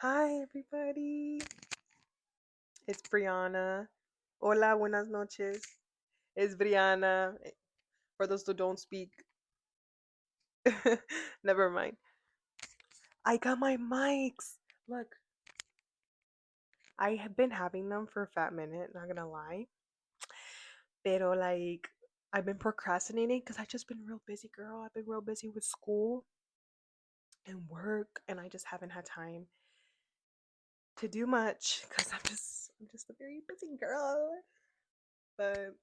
Hi, everybody. It's Brianna. Hola, buenas noches. It's Brianna. For those who don't speak, never mind. I got my mics. Look, I have been having them for a fat minute, not gonna lie. Pero, like, I've been procrastinating because I've just been real busy, girl. I've been real busy with school and work, and I just haven't had time to do much because I'm just a very busy girl. But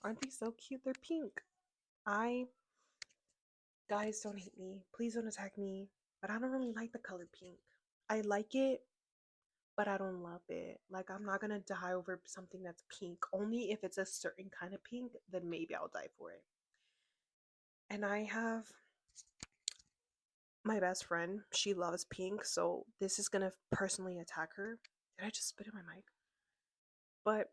aren't they so cute? They're pink. I Guys, don't hate me. Please don't attack me. But I don't really like the color pink. I like it, but I don't love it. Like, I'm not gonna die over something that's pink. Only if it's a certain kind of pink, then maybe I'll die for it. And I have my best friend. She loves pink, so this is gonna personally attack her. Did I just spit in my mic? But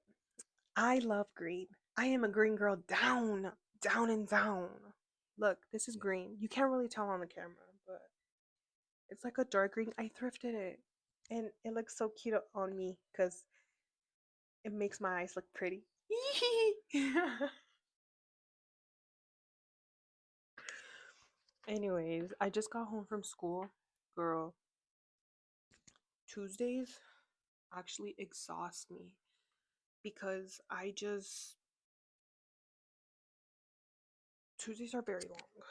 I love green. I am a green girl down, down and down. Look, this is green. You can't really tell on the camera, but it's like a dark green. I thrifted it. And it looks so cute on me because it makes my eyes look pretty. Anyways, I just got home from school. Girl, Tuesdays actually exhaust me because Tuesdays are very long.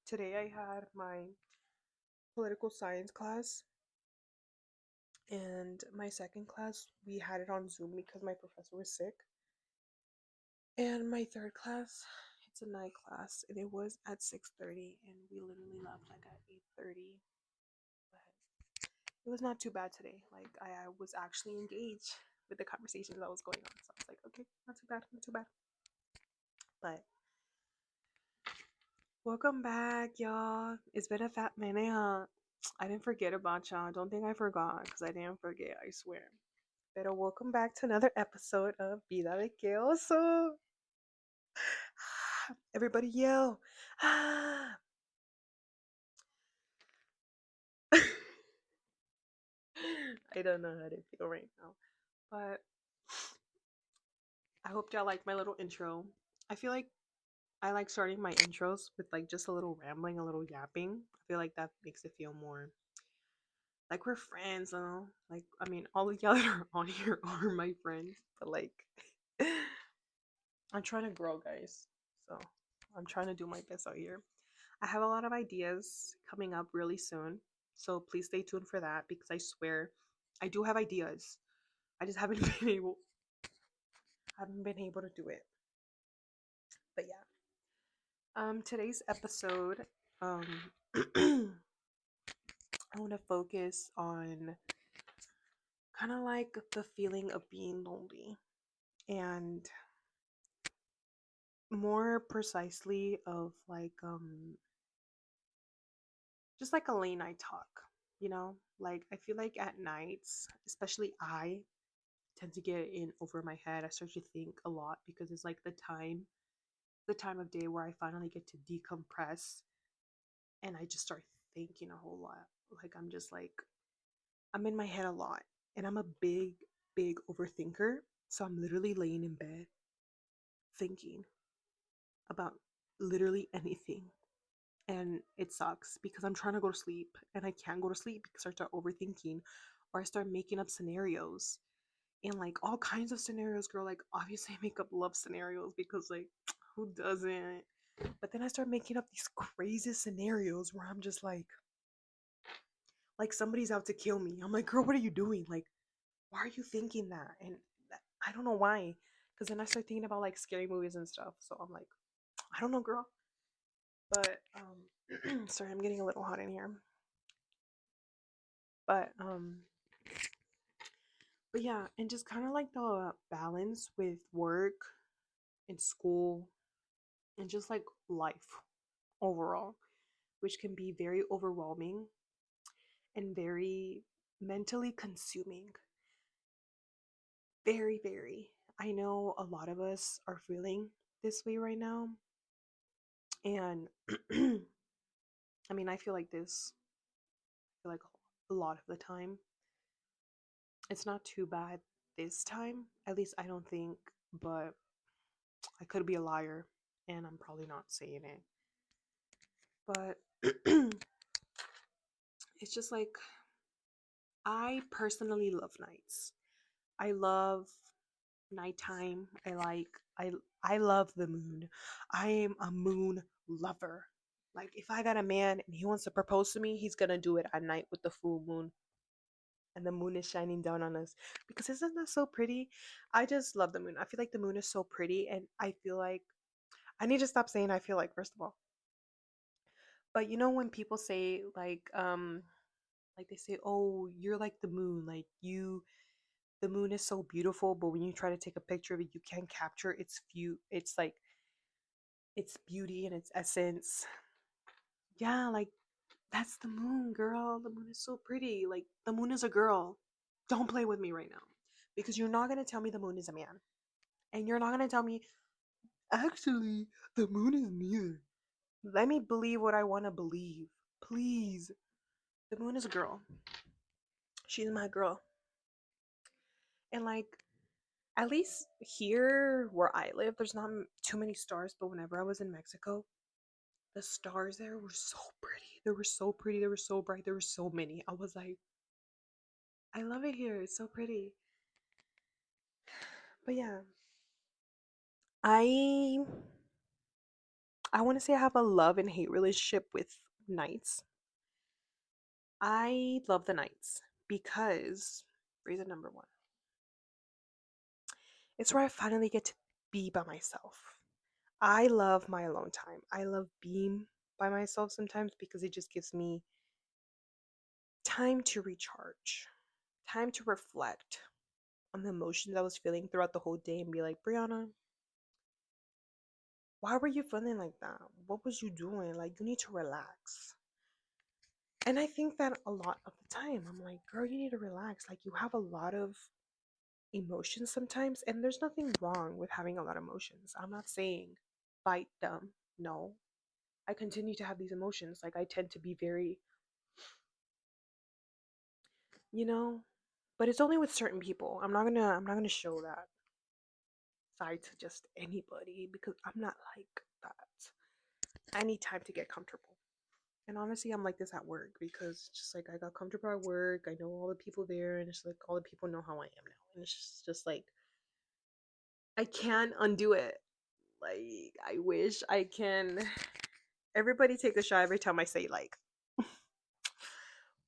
Today I had my political science class, and my second class we had it on Zoom because my professor was sick. And my third class, it's a night class, and it was at 6:30, and we literally left like at 8:30. But it was not too bad today. Like I was actually engaged with the conversations that was going on, so I was like, okay, not too bad, not too bad. But welcome back, y'all. It's been a fat minute, huh? I didn't forget about y'all. Don't think I forgot, because I didn't forget, I swear. Pero welcome back to another episode of Vida de Que Oso. Everybody yell. Ah. I don't know how to feel right now. But I hope y'all like my little intro. I feel like I like starting my intros with like just a little rambling, a little yapping. I feel like that makes it feel more like we're friends, you know? Like, I mean, all of y'all that are on here are my friends, but like, I'm trying to grow, guys. So I'm trying to do my best out here. I have a lot of ideas coming up really soon. So please stay tuned for that because I swear I do have ideas. I just haven't been able to do it. But yeah. Today's episode, I want to focus on kind of like the feeling of being lonely, and more precisely of like just like a late night talk, you know? Like I feel like at nights, especially I tend to get in over my head. I start to think a lot because it's like the time of day where I finally get to decompress, and I just start thinking a whole lot. Like I'm in my head a lot, and I'm a big, big overthinker. So I'm literally laying in bed thinking about literally anything. And it sucks because I'm trying to go to sleep and I can't go to sleep because I start overthinking, or I start making up scenarios, and like all kinds of scenarios, girl. Like, obviously, I make up love scenarios because, like, who doesn't? But then I start making up these crazy scenarios where I'm just like somebody's out to kill me. I'm like, girl, what are you doing? Like, why are you thinking that? And I don't know why. Because then I start thinking about like scary movies and stuff. So I'm like, I don't know, girl. But sorry, I'm getting a little hot in here. But but yeah, and just kind of like the balance with work and school and just like life overall, which can be very overwhelming and very mentally consuming. Very, very. I know a lot of us are feeling this way right now. And I mean, I feel like this. I feel like a lot of the time. It's not too bad this time. At least I don't think, but I could be a liar and I'm probably not saying it. But it's just like I personally love nights. I love nighttime. I love the moon. I am a moon lover. Like if I got a man and he wants to propose to me, he's gonna do it at night with the full moon and the moon is shining down on us. Because isn't that so pretty? I just love the moon. I feel like the moon is so pretty and I feel like I need to stop saying I feel like first of all. But you know when people say like they say, "Oh, you're like the moon. Like you the moon is so beautiful, but when you try to take a picture of it, you can't capture its like its beauty and its essence." Yeah, like that's the moon, girl. The moon is so pretty. Like the moon is a girl. Don't play with me right now. Because you're not going to tell me the moon is a man. And you're not going to tell me actually the moon is neither. Let me believe what I want to believe. Please. The moon is a girl. She's my girl. And like at least here where I live, there's not too many stars, but whenever I was in Mexico, the stars there were so pretty. They were so pretty. They were so bright. There were so many. I was like, I love it here. It's so pretty. But yeah, I I want to say I have a love and hate relationship with nights. I love the nights because reason number one, it's where I finally get to be by myself. I love my alone time. I love being by myself sometimes because it just gives me time to recharge, time to reflect on the emotions I was feeling throughout the whole day and be like, Brianna, why were you feeling like that? What was you doing? Like, you need to relax. And I think that a lot of the time, I'm like, girl, you need to relax. Like, you have a lot of emotions sometimes, and there's nothing wrong with having a lot of emotions. I'm not saying fight them. No. I continue to have these emotions. Like, I tend to be very, you know, but it's only with certain people. I'm not gonna show that side to just anybody because I'm not like that. I need time to get comfortable. And honestly, I'm like this at work because it's just like I got comfortable at work. I know all the people there, and it's like all the people know how I am now. And it's just like I can't undo it. Like I wish I can. Everybody take a shot every time I say like,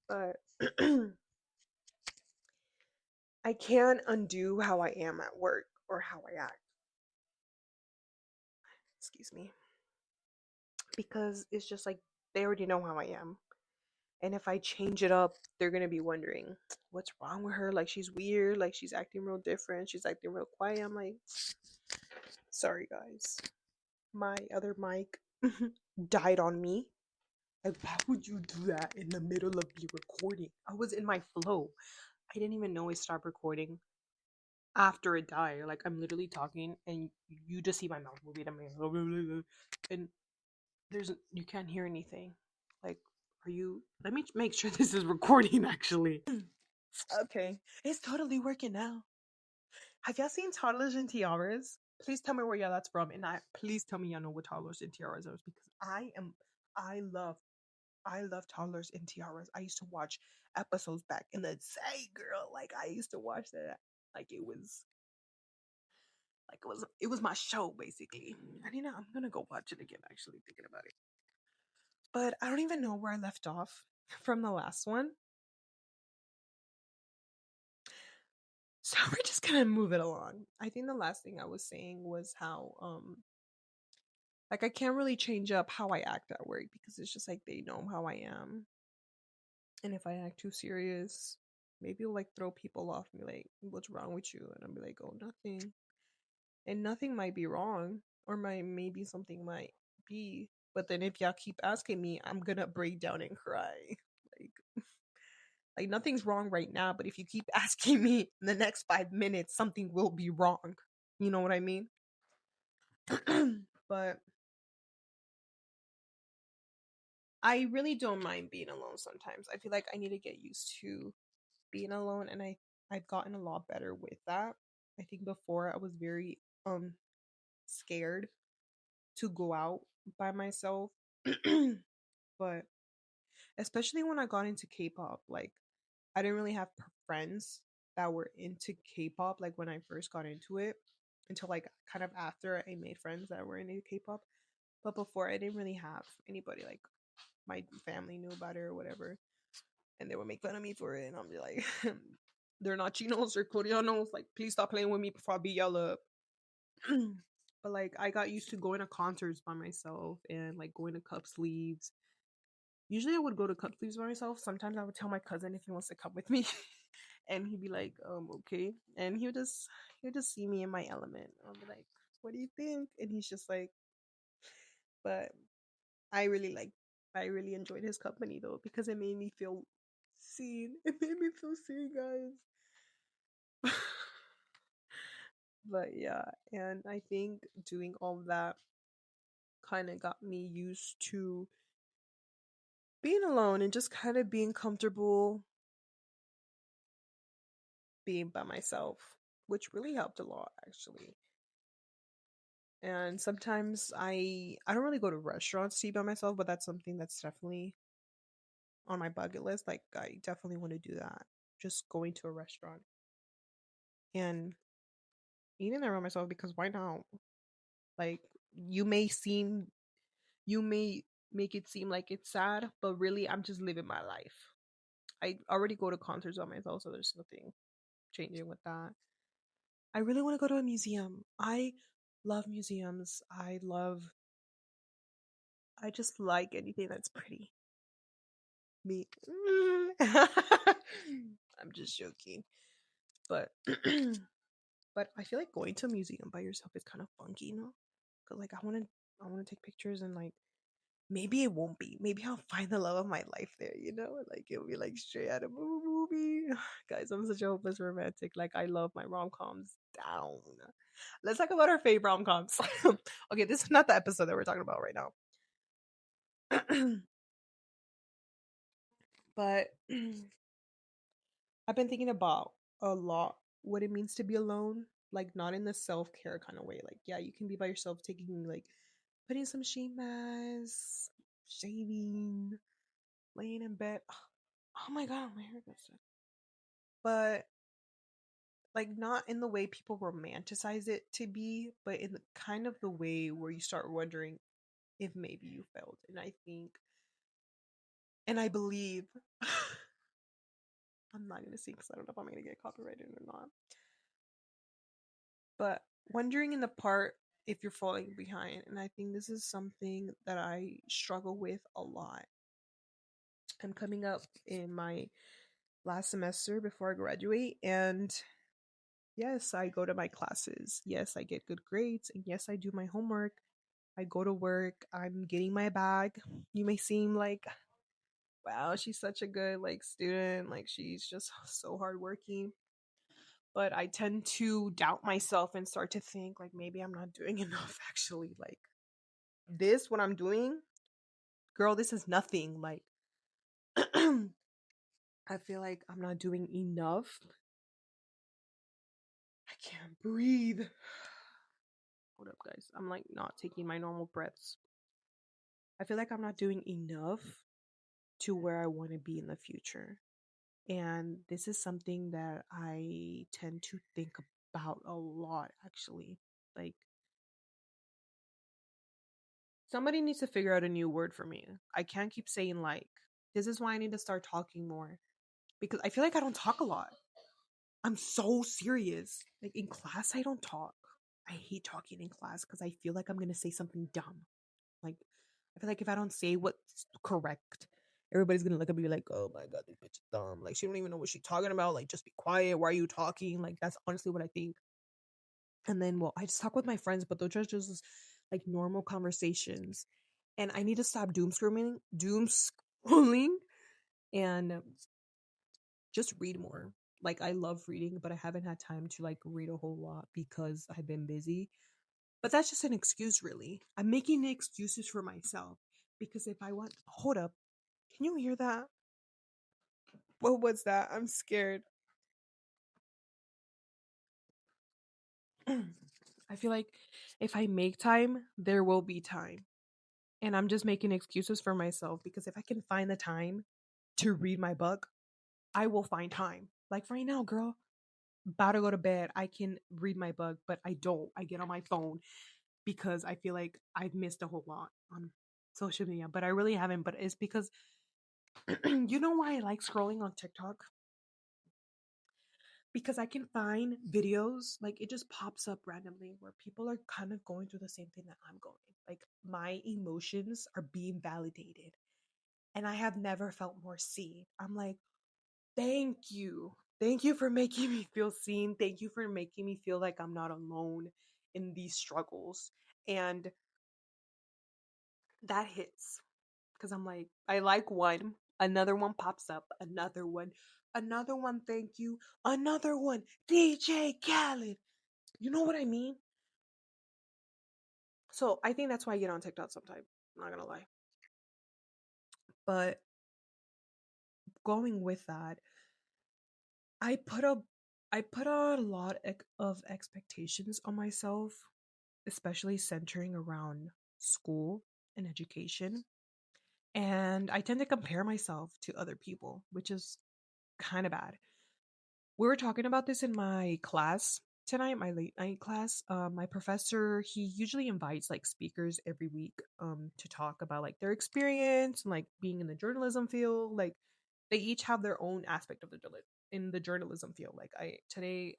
but I can't undo how I am at work or how I act. Excuse me, because it's just like they already know how I am. And if I change it up, they're gonna be wondering what's wrong with her. Like she's weird. Like she's acting real different. She's acting real quiet. I'm like, sorry guys, my other mic died on me. Like, why would you do that in the middle of me recording? I was in my flow. I didn't even know it stopped recording after it died. Like I'm literally talking, and you just see my mouth moving. I'm like, and there's you can't hear anything. Like, are you? Let me make sure this is recording actually. Okay, it's totally working now. Have y'all seen Toddlers and Tiaras? Please tell me where y'all that's from, and please tell me y'all know what Toddlers and Tiaras is because I love I love Toddlers and Tiaras. I used to watch episodes back in the day, girl. Like I used to watch that. Like it was my show basically. And you know I'm gonna go watch it again. Actually thinking about it, but I don't even know where I left off from the last one. So we're just gonna move it along. I think the last thing I was saying was how like I can't really change up how I act at work because it's just like they know how I am. And if I act too serious, maybe it'll like throw people off and be like, what's wrong with you? And I'll be like, oh nothing. And nothing might be wrong. Or maybe something might be. But then if y'all keep asking me, I'm gonna break down and cry. Like like nothing's wrong right now, but if you keep asking me in the next 5 minutes, something will be wrong. You know what I mean? But I really don't mind being alone sometimes. I feel like I need to get used to being alone, and I've gotten a lot better with that. I think before I was very scared to go out by myself. But especially when I got into K-pop, like I didn't really have friends that were into K-pop like when I first got into it until like kind of after I made friends that were into K-pop. But before I didn't really have anybody, like my family knew about it or whatever, and they would make fun of me for it, and I'm just like, they're not chinos, they're Koreanos. Like, please stop playing with me before I beat y'all up. But like, I got used to going to concerts by myself and like going to cup sleeves. Usually, I would go to cup sleeves by myself. Sometimes I would tell my cousin if he wants to come with me, and he'd be like, okay, and he would just see me in my element. I'll be like, what do you think? And he's just like, but I really like I really enjoyed his company though because it made me feel seen. It made me feel seen, guys. But yeah, and I think doing all of that kind of got me used to being alone and just kind of being comfortable being by myself, which really helped a lot actually. And sometimes I don't really go to restaurants to eat by myself, but that's something that's definitely on my bucket list. Like I definitely want to do that. Just going to a restaurant and eating there by myself because why not? Like you may seem you may make it seem like it's sad, but really I'm just living my life. I already go to concerts by myself, so there's nothing changing with that. I really want to go to a museum. I love museums. I just like anything that's pretty. Me. I'm just joking. But but I feel like going to a museum by yourself is kind of funky, you know? Cause like I want to take pictures and like maybe it won't be. Maybe I'll find the love of my life there, you know? Like it'll be like straight out of a movie. Guys, I'm such a hopeless romantic. Like I love my rom-coms down. Let's talk about our favorite rom-coms. Okay, this is not the episode that we're talking about right now. But I've been thinking about a lot what it means to be alone. Like not in the self-care kind of way. Like, yeah, you can be by yourself taking like putting some sheet masks, shaving, laying in bed. Oh my god, my hair got stuck. But like not in the way people romanticize it to be, but in the kind of the way where you start wondering if maybe you failed. And I think and I believe I'm not gonna sing because I don't know if I'm gonna get copyrighted or not. But wondering in the part if you're falling behind, and I think this is something that I struggle with a lot. I'm coming up in my last semester before I graduate, and yes, I go to my classes. Yes, I get good grades. And yes, I do my homework. I go to work. I'm getting my bag. You may seem like, wow, she's such a good like student. Like she's just so hardworking. But I tend to doubt myself and start to think like maybe I'm not doing enough actually. Like this, what I'm doing, girl, this is nothing. Like I feel like I'm not doing enough. I can't breathe. Hold up, guys. I'm like not taking my normal breaths. I feel like I'm not doing enough to where I want to be in the future. And this is something that I tend to think about a lot, actually. Like, somebody needs to figure out a new word for me. I can't keep saying like. This is why I need to start talking more. Because I feel like I don't talk a lot. I'm so serious. Like, in class, I don't talk. I hate talking in class because I feel like I'm going to say something dumb. Like, I feel like if I don't say what's correct, everybody's gonna look at me like, "Oh my god, this bitch is dumb. Like, she don't even know what she's talking about. Like, just be quiet. Why are you talking?" Like, that's honestly what I think. And then, well, I just talk with my friends, but those are just like normal conversations. And I need to stop doom scrolling, and just read more. Like, I love reading, but I haven't had time to like read a whole lot because I've been busy. But that's just an excuse, really. I'm making excuses for myself Because if I want, hold up, can you hear that? What was that? I'm scared. I feel like if I make time, there will be time. And I'm just making excuses for myself because if I can find the time to read my book, I will find time. Like right now, girl, about to go to bed. I can read my book, but I don't. I get on my phone because I feel like I've missed a whole lot on social media, but I really haven't. But it's because you know why I like scrolling on TikTok? Because I can find videos, like it just pops up randomly where people are kind of going through the same thing that I'm going. Like my emotions are being validated. And I have never felt more seen. I'm like, thank you. Thank you for making me feel seen. Thank you for making me feel like I'm not alone in these struggles. And that hits because I'm like, I like one, another one pops up, another one, thank you, another one, DJ Khaled. You know what I mean? So I think that's why I get on TikTok sometimes. I'm not gonna lie. But going with that, I put a I put a lot of expectations on myself, especially centering around school and education. And I tend to compare myself to other people, which is kind of bad. We were talking about this in my class tonight, my late night class. My professor, he usually invites like speakers every week to talk about like their experience and like being in the journalism field. Like they each have their own aspect of in the journalism field. Like I today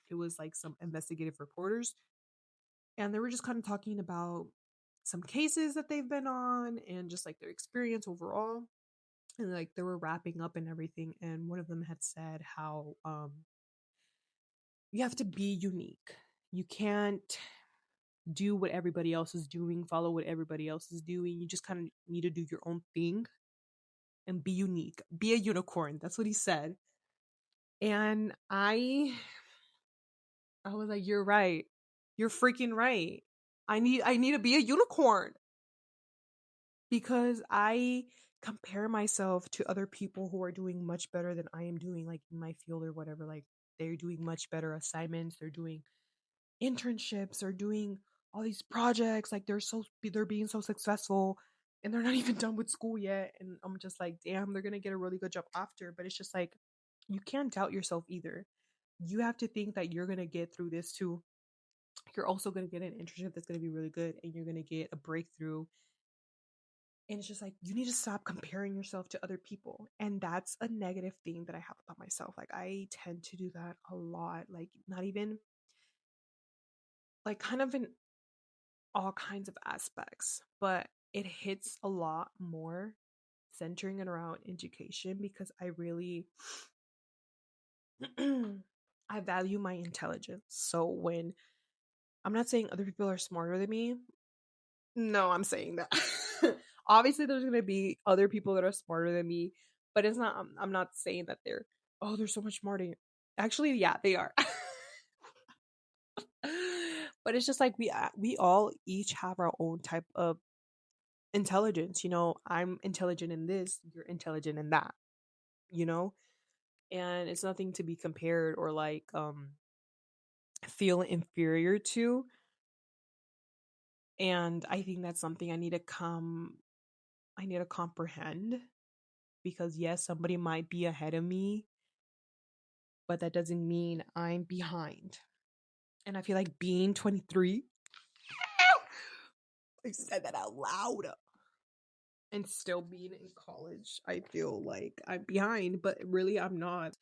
it was like some investigative reporters and they were just kind of talking about some cases that they've been on and just like their experience overall. And like they were wrapping up and everything and one of them had said how you have to be unique. You can't do what everybody else is doing, follow what everybody else is doing. You just kind of need to do your own thing and be unique. Be a unicorn. That's what he said. And I was like, "You're right. You're freaking right. I need to be a unicorn because I compare myself to other people who are doing much better than I am doing like in my field or whatever. Like they're doing much better assignments, they're doing internships or doing all these projects like they're being so successful and they're not even done with school yet and I'm just like damn they're gonna get a really good job after but it's just like you can't doubt yourself either. You have to think that you're gonna get through this too. You're also gonna get an internship that's gonna be really good and you're gonna get a breakthrough and it's just like you need to stop comparing yourself to other people and that's a negative thing that I have about myself. Like I tend to do that a lot, like not even like kind of in all kinds of aspects, but it hits a lot more centering it around education because I really I value my intelligence. So when I'm not saying other people are smarter than me, no, I'm saying that. Obviously there's going to be other people that are smarter than me, but it's not I'm not saying that they're so much smarter. Actually, yeah, they are. But it's just like we all each have our own type of intelligence. I'm intelligent in this, you're intelligent in that, you know and it's nothing to be compared or like feel inferior to. And I think that's something I need to comprehend because yes, somebody might be ahead of me, but that doesn't mean I'm behind. And I feel like being 23, I said that out loud, and still being in college, I feel like I'm behind, but really I'm not.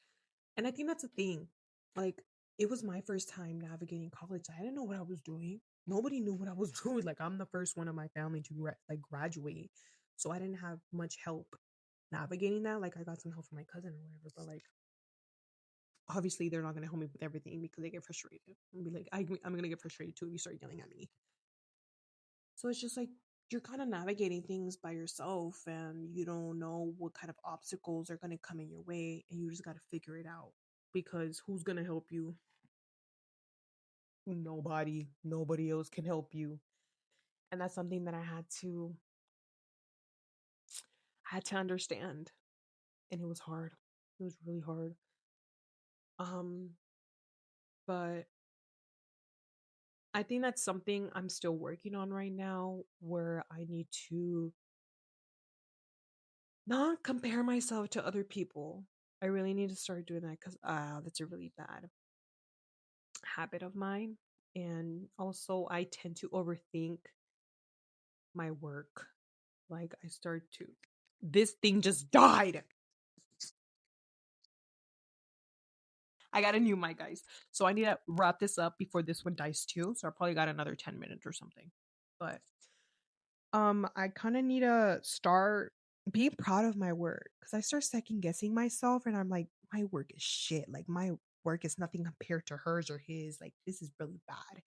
And I think that's a thing. Like, it was my first time navigating college. I didn't know what I was doing. Nobody knew what I was doing. Like, I'm the first one in my family to graduate, so I didn't have much help navigating that. Like, I got some help from my cousin or whatever, but like, obviously, they're not gonna help me with everything because they get frustrated and be like, I'm gonna get frustrated too if you start yelling at me. So it's just like you're kind of navigating things by yourself, and you don't know what kind of obstacles are gonna come in your way, and you just gotta figure it out because who's gonna help you? Nobody else can help you. And that's something that I had to I had to understand, and it was hard. It was really hard. Um, but I think that's something I'm still working on right now where I need to not compare myself to other people. I really need to start doing that because that's a really bad habit of mine. And also, I tend to overthink my work. Like, I start to, this thing just died. I got a new mic, guys. So I need to wrap this up before this one dies too. So I probably got another 10 minutes or something. But I kind of need to start being proud of my work because I start second guessing myself and I'm like, my work is shit. Like my work is nothing compared to hers or his. Like this is really bad.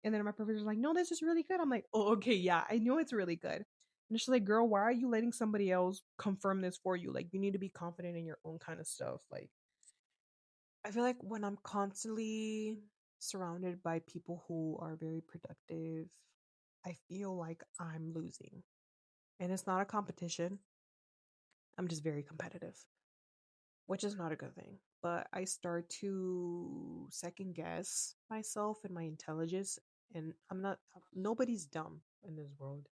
And then my professor's like, no, this is really good. I'm like, oh, okay, yeah, I know it's really good. And she's like, girl, why are you letting somebody else confirm this for you? Like, you need to be confident in your own kind of stuff. Like, I feel like when I'm constantly surrounded by people who are very productive, I feel like I'm losing. And it's not a competition. I'm just very competitive, which is not a good thing. But I start to second guess myself and my intelligence. And I'm not, nobody's dumb in this world.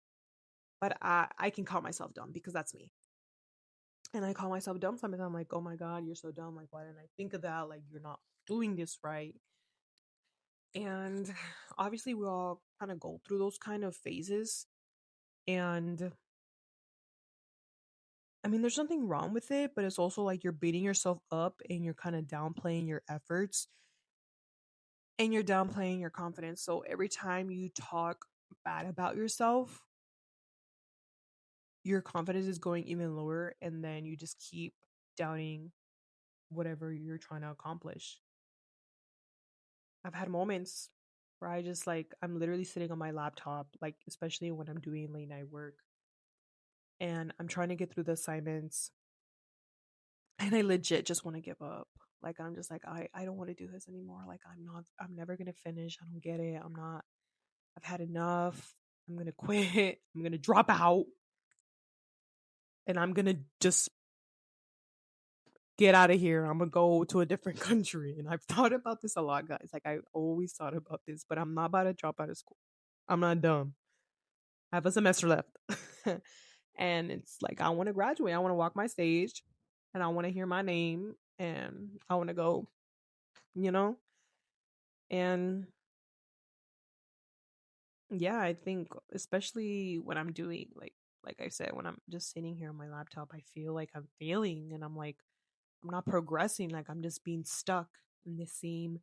But I can call myself dumb because that's me. And I call myself dumb sometimes. I'm like, oh my God, you're so dumb. Like, why didn't I think of that? Like, you're not doing this right. And obviously, we all kind of go through those kind of phases. And I mean, there's nothing wrong with it, but it's also like you're beating yourself up and you're kind of downplaying your efforts and you're downplaying your confidence. So every time you talk bad about yourself, your confidence is going even lower. And then you just keep doubting whatever you're trying to accomplish. I've had moments where I just like, I'm literally sitting on my laptop, like, especially when I'm doing late night work and I'm trying to get through the assignments and I legit just want to give up. Like I'm just like I don't want to do this anymore. Like I'm never going to finish. I don't get it. I've had enough. I'm going to quit. I'm going to drop out and I'm going to just get out of here. I'm going to go to a different country. And I've thought about this a lot, guys. Like I always thought about this, but I'm not about to drop out of school. I'm not dumb. I have a semester left. And it's like I want to graduate. I want to walk my stage and I want to hear my name and I want to go, you know? And yeah, I think especially when I'm doing like I said, when I'm just sitting here on my laptop, I feel like I'm failing and I'm like I'm not progressing, like I'm just being stuck in the same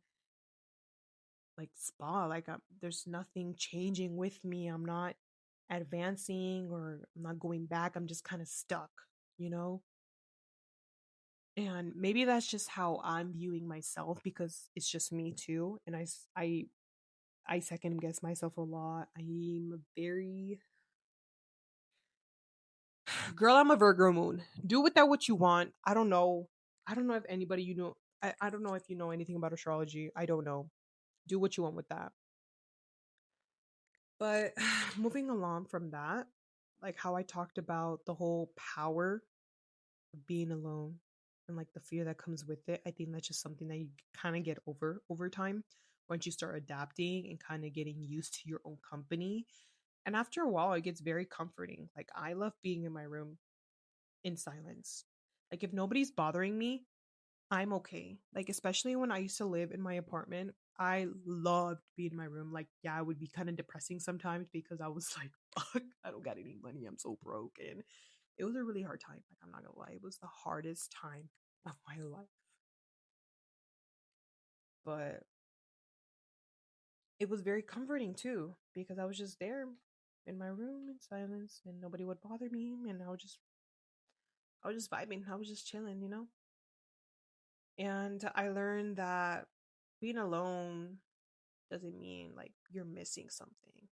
like spot. Like there's nothing changing with me. I'm not advancing or I'm not going back. I'm just kind of stuck, you know? And maybe that's just how I'm viewing myself because it's just me too. And I second guess myself a lot. I'm very girl, I'm a Virgo moon. Do with that what you want. I don't know. I don't know if anybody you know. I don't know if you know anything about astrology. I don't know. Do what you want with that. But moving along from that, like how I talked about the whole power of being alone and like the fear that comes with it, I think that's just something that you kind of get over time once you start adapting and kind of getting used to your own company. And after a while, it gets very comforting. Like I love being in my room in silence. Like if nobody's bothering me, I'm okay. Like especially when I used to live in my apartment, I loved being in my room. Like yeah, it would be kind of depressing sometimes because I was like, fuck, I don't got any money. I'm so broke and it was a really hard time. Like I'm not gonna lie, it was the hardest time of my life. But it was very comforting too because I was just there in my room in silence and nobody would bother me and I was just vibing. I was just chilling, you know? And I learned that being alone doesn't mean like you're missing something.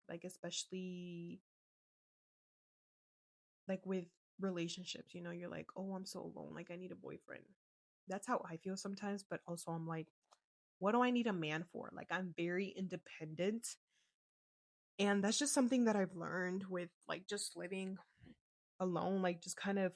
Like, especially like with relationships, you know, you're like, oh, I'm so alone. Like, I need a boyfriend. That's how I feel sometimes. But also, I'm like, what do I need a man for? Like, I'm very independent. And that's just something that I've learned with like just living. alone, like just kind of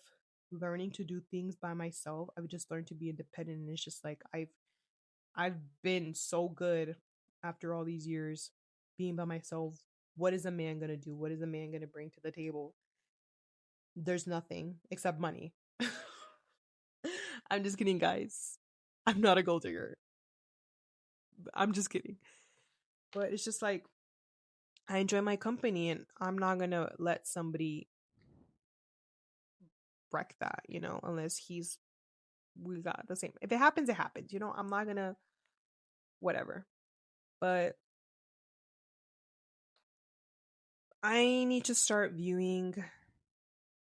learning to do things by myself. I've just learned to be independent, and it's just like I've been so good after all these years being by myself. What is a man gonna do? What is a man gonna bring to the table? There's nothing except money. I'm just kidding, guys. I'm not a gold digger. I'm just kidding. But it's just like I enjoy my company, and I'm not gonna let somebody wreck that, unless we got the same. If it happens, it happens. I'm not gonna whatever. But I need to start viewing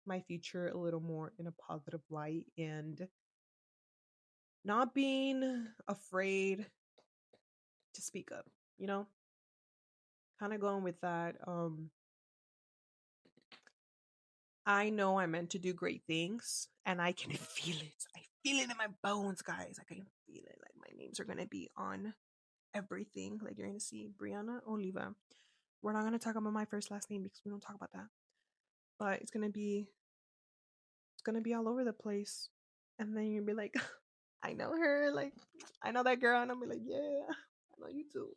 my future a little more in a positive light and not being afraid to speak up, you know? Kind of going with that. I know I'm meant to do great things and I can feel it. I feel it in my bones, guys. I can feel it. Like my names are gonna be on everything. Like you're gonna see Bryanna Oliva. We're not gonna talk about my first last name because we don't talk about that. But it's gonna be all over the place. And then you'll be like, I know her, like I know that girl, and I'll be like, yeah, I know you too.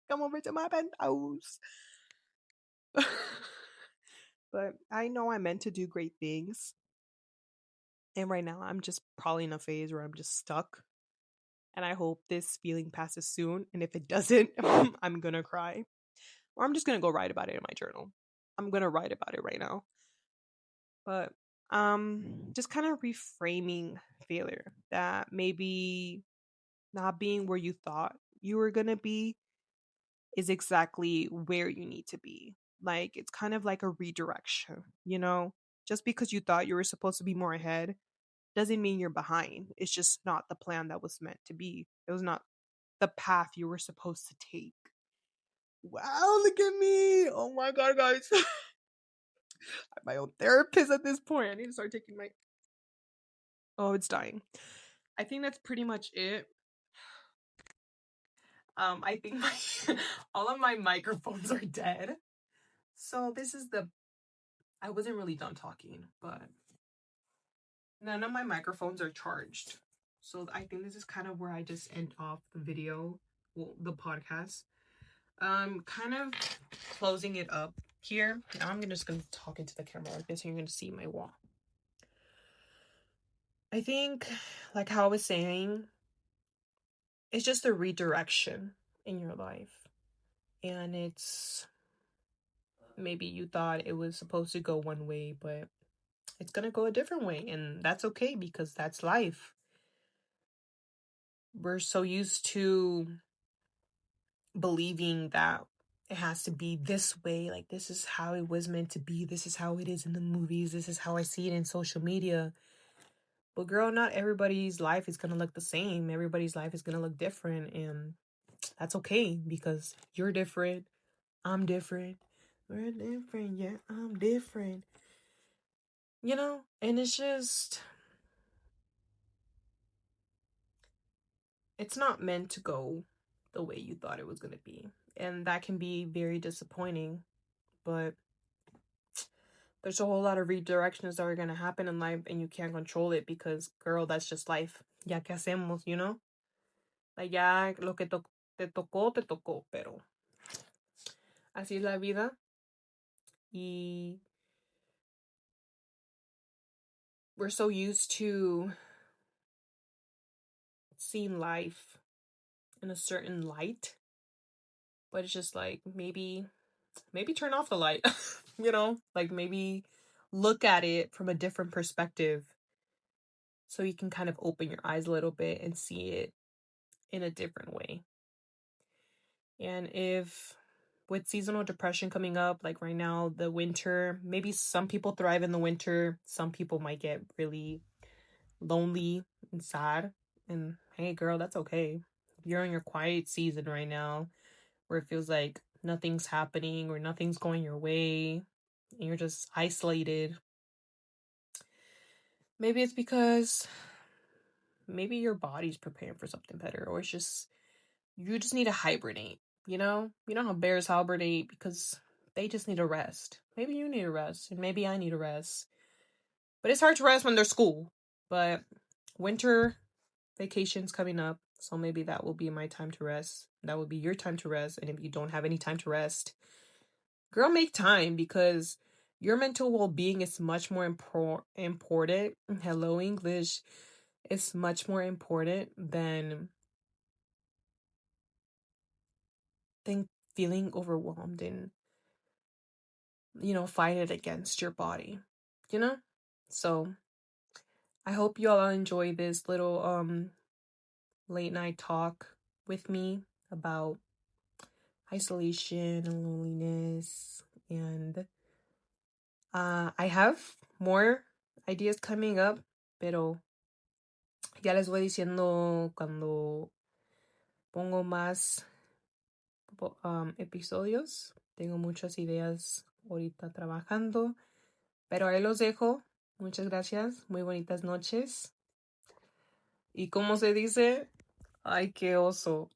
Come over to my penthouse. But I know I'm meant to do great things. And right now I'm just probably in a phase where I'm just stuck. And I hope this feeling passes soon. And if it doesn't, I'm gonna cry. Or I'm just gonna go write about it in my journal. I'm gonna write about it right now. But just kind of reframing failure, that maybe not being where you thought you were gonna be is exactly where you need to be. Like it's kind of like a redirection, just because you thought you were supposed to be more ahead doesn't mean you're behind. It's just not the plan that was meant to be. It was not the path you were supposed to take. Wow, look at me. Oh my god, guys. I'm my own therapist at this point. I need to start taking my Oh, it's dying. I think that's pretty much it. I think all of my microphones are dead. So this is I wasn't really done talking, but none of my microphones are charged. So I think this is kind of where I just end off the video, well, the podcast. Kind of closing it up here. Now I'm just gonna talk into the camera like this, and you're gonna see my wall. I think, like how I was saying, it's just a redirection in your life. And it's maybe you thought it was supposed to go one way, but it's gonna go a different way. And that's okay because that's life. We're so used to believing that it has to be this way. Like, this is how it was meant to be. This is how it is in the movies. This is how I see it in social media. But girl, not everybody's life is going to look the same. Everybody's life is going to look different. And that's okay because you're different. I'm different. We're different. Yeah, I'm different. And it's just, it's not meant to go the way you thought it was going to be. And that can be very disappointing. But there's a whole lot of redirections that are going to happen in life and you can't control it because, girl, that's just life. Ya que hacemos, Like, ya lo que te tocó, pero así es la vida. Y we're so used to seeing life in a certain light, but it's just like, maybe turn off the light, Like, maybe look at it from a different perspective so you can kind of open your eyes a little bit and see it in a different way. And if with seasonal depression coming up, like right now, the winter, maybe some people thrive in the winter. Some people might get really lonely and sad. And hey, girl, that's okay. If you're in your quiet season right now where it feels like nothing's happening or nothing's going your way and you're just isolated, maybe it's because maybe your body's preparing for something better, or you just need to hibernate. You know how bears hibernate because they just need a rest. Maybe you need a rest, and maybe I need a rest. But it's hard to rest when there's school. But winter vacation's coming up, so maybe that will be my time to rest. That will be your time to rest. And if you don't have any time to rest, girl, make time, because your mental well-being is much more important. Hello, English. It's much more important than feeling overwhelmed and, fight it against your body, you know? So I hope you all enjoy this little late night talk with me about isolation and loneliness. And I have more ideas coming up, pero ya les voy diciendo cuando pongo más episodios. Tengo muchas ideas ahorita trabajando, pero ahí los dejo. Muchas gracias, muy bonitas noches. ¿Y cómo se dice? Ay, qué oso.